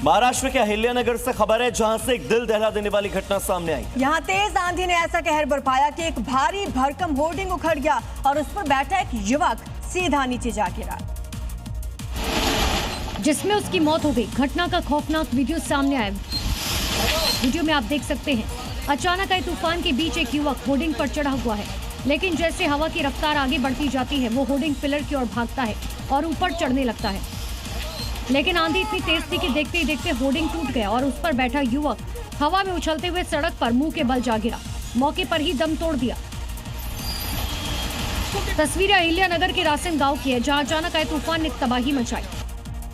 महाराष्ट्र के अहिल्यानगर से खबर है, जहां से एक दिल दहला देने वाली घटना सामने आई। यहाँ तेज आंधी ने ऐसा कहर बरपाया कि एक भारी भरकम होर्डिंग उखड़ गया और उस पर बैठा एक युवक सीधा नीचे जा गिरा, जिसमें उसकी मौत हो गई। घटना का खौफनाक वीडियो सामने आया। वीडियो में आप देख सकते हैं, अचानक आए तूफान के बीच एक युवक होर्डिंग पर चढ़ा हुआ है, लेकिन जैसे हवा की रफ्तार आगे बढ़ती जाती है, वो होर्डिंग पिलर की ओर भागता है और ऊपर चढ़ने लगता है। लेकिन आंधी इतनी तेज थी कि देखते ही देखते होर्डिंग टूट गया और उस पर बैठा युवक हवा में उछलते हुए सड़क पर मुंह के बल जा गिरा, मौके पर ही दम तोड़ दिया। तस्वीरें अहिल्यानगर के रासन गांव की है, जहां अचानक आए तूफान ने तबाही मचाई।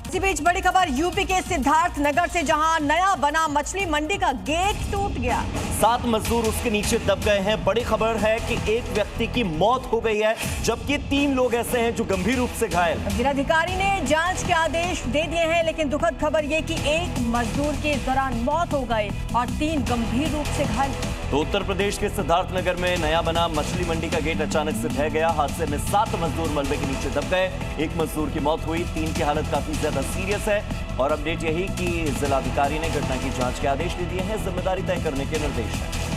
इसी बीच बड़ी खबर यूपी के सिद्धार्थ नगर से, जहां नया बना मछली मंडी का गेट टूट गया। 7 मजदूर उसके नीचे दब गए हैं। बड़ी खबर है कि एक व्यक्ति की मौत हो गई है, जबकि 3 लोग ऐसे हैं जो गंभीर रूप से घायल। जिलाधिकारी ने जांच के आदेश दे दिए हैं, लेकिन दुखद खबर ये कि एक मजदूर के दौरान मौत हो गई और 3 गंभीर रूप से घायल। तो उत्तर प्रदेश के सिद्धार्थ नगर में नया बना मछली मंडी का गेट अचानक से ढह गया। हादसे में 7 मजदूर मलबे के नीचे दब गए। एक मजदूर की मौत हुई, 3 की हालत काफी ज्यादा सीरियस है। और अपडेट यही कि जिलाधिकारी ने घटना की जांच के आदेश दे दिए हैं, जिम्मेदारी तय करने के निर्देश हैं।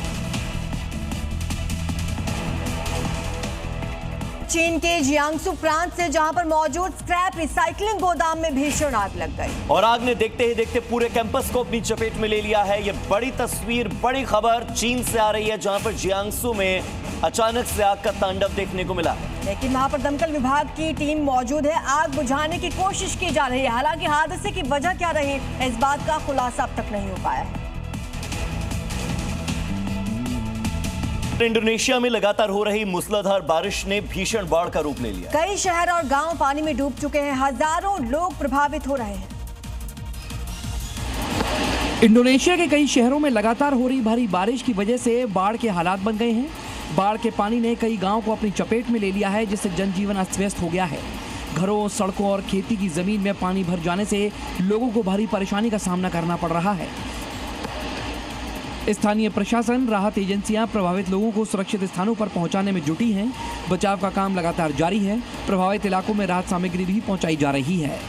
चीन के जियांगसू प्रांत से, जहां पर मौजूद स्क्रैप रिसाइकलिंग गोदाम में भीषण आग लग गई और आग ने देखते ही देखते पूरे कैंपस को अपनी चपेट में ले लिया है। यह बड़ी तस्वीर, बड़ी खबर चीन से आ रही है, जहां पर जियांगसू में अचानक से आग का तांडव देखने को मिला। लेकिन वहां पर दमकल विभाग की टीम मौजूद है, आग बुझाने की कोशिश की जा रही है। हालांकि हादसे की वजह क्या रही, इस बात का खुलासा अब तक नहीं हो पाया है। इंडोनेशिया में लगातार हो रही मूसलाधार बारिश ने भीषण बाढ़ का रूप ले लिया। कई शहर और गांव पानी में डूब चुके हैं, हजारों लोग प्रभावित हो रहे हैं। इंडोनेशिया के कई शहरों में लगातार हो रही भारी बारिश की वजह से बाढ़ के हालात बन गए हैं। बाढ़ के पानी ने कई गांवों को अपनी चपेट में ले लिया है, जिससे जनजीवन अस्त व्यस्त हो गया है। घरों, सड़कों और खेती की जमीन में पानी भर जाने से लोगों को भारी परेशानी का सामना करना पड़ रहा है। स्थानीय प्रशासन, राहत एजेंसियां प्रभावित लोगों को सुरक्षित स्थानों पर पहुंचाने में जुटी हैं। बचाव का काम लगातार जारी है। प्रभावित इलाकों में राहत सामग्री भी पहुंचाई जा रही है।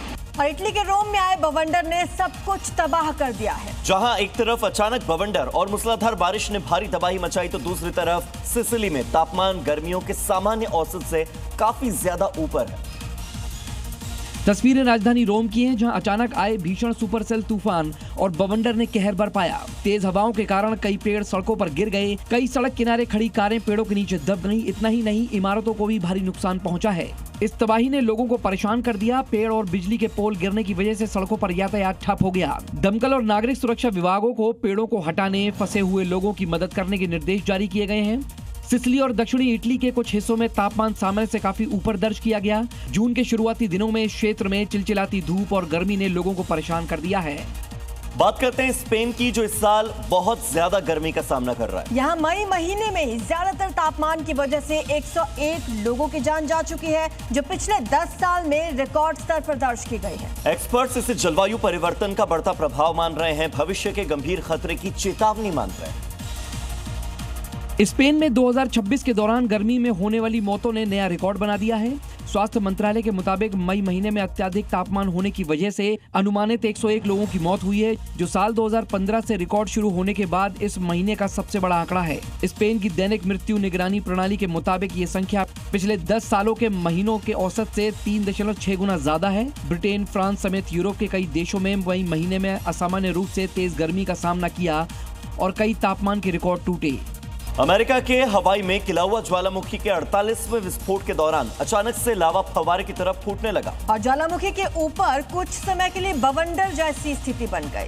और इटली के रोम में आए बवंडर ने सब कुछ तबाह कर दिया है। जहां एक तरफ अचानक बवंडर और मूसलाधार बारिश ने भारी तबाही मचाई, तो दूसरी तरफ सिसिली में तापमान गर्मियों के सामान्य औसत से काफी ज्यादा ऊपर है। तस्वीरें राजधानी रोम की हैं, जहां अचानक आए भीषण सुपरसेल तूफान और बवंडर ने कहर बरपाया। तेज हवाओं के कारण कई पेड़ सड़कों पर गिर गए, कई सड़क किनारे खड़ी कारें पेड़ों के नीचे दब गईं। इतना ही नहीं, इमारतों को भी भारी नुकसान पहुंचा है। इस तबाही ने लोगों को परेशान कर दिया। पेड़ और बिजली के पोल गिरने की वजह से सड़कों पर यातायात ठप हो गया। दमकल और नागरिक सुरक्षा विभागों को पेड़ों को हटाने, फंसे हुए लोगों की मदद करने के निर्देश जारी किए गए हैं। सिसिली और दक्षिणी इटली के कुछ हिस्सों में तापमान सामान्य से काफी ऊपर दर्ज किया गया। जून के शुरुआती दिनों में इस क्षेत्र में चिलचिलाती धूप और गर्मी ने लोगों को परेशान कर दिया है। बात करते हैं स्पेन की, जो इस साल बहुत ज्यादा गर्मी का सामना कर रहा है। यहाँ मई महीने में ही ज्यादातर तापमान की वजह से 101 लोगों की जान जा चुकी है, जो पिछले 10 साल में रिकॉर्ड स्तर पर दर्ज की गई है। एक्सपर्ट्स इसे जलवायु परिवर्तन का बढ़ता प्रभाव मान रहे हैं, भविष्य के गंभीर खतरे की चेतावनी मान रहे हैं। स्पेन में 2026 के दौरान गर्मी में होने वाली मौतों ने नया रिकॉर्ड बना दिया है। स्वास्थ्य मंत्रालय के मुताबिक मई महीने में अत्यधिक तापमान होने की वजह से अनुमानित 101 लोगों की मौत हुई है, जो साल 2015 से रिकॉर्ड शुरू होने के बाद इस महीने का सबसे बड़ा आंकड़ा है। स्पेन की दैनिक मृत्यु निगरानी प्रणाली के मुताबिक ये संख्या पिछले 10 सालों के महीनों के औसत से 3.6 गुना ज्यादा है। ब्रिटेन, फ्रांस समेत यूरोप के कई देशों में मई महीने में असामान्य रूप से तेज गर्मी का सामना किया और कई तापमान के रिकॉर्ड टूटे। अमेरिका के हवाई में किलाउआ ज्वालामुखी के 48वें विस्फोट के दौरान अचानक से लावा फव्वारे की तरफ फूटने लगा और ज्वालामुखी के ऊपर कुछ समय के लिए बवंडर जैसी स्थिति बन गई।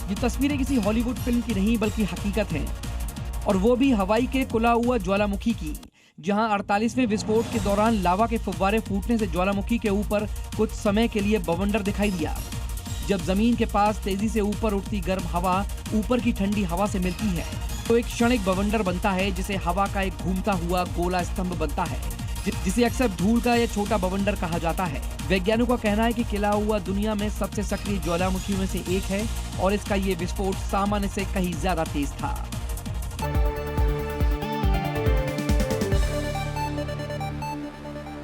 ये तस्वीरें किसी हॉलीवुड फिल्म की नहीं बल्कि हकीकत हैं, और वो भी हवाई के किलाउआ ज्वालामुखी की, जहां 48वें विस्फोट के दौरान लावा के फव्वारे फूटने से ज्वालामुखी के ऊपर कुछ समय के लिए बवंडर दिखाई दिया। जब जमीन के पास तेजी से ऊपर उठती गर्म हवा ऊपर की ठंडी हवा से मिलती है, तो एक क्षणिक बवंडर बनता है, जिसे हवा का एक घूमता हुआ गोला स्तंभ बनता है, जिसे अक्सर धूल का या छोटा बवंडर कहा जाता है। वैज्ञानिकों का कहना है कि किलाउआ दुनिया में सबसे सक्रिय ज्वालामुखियों में से एक है और इसका ये विस्फोट सामान्य से कहीं ज्यादा तेज था।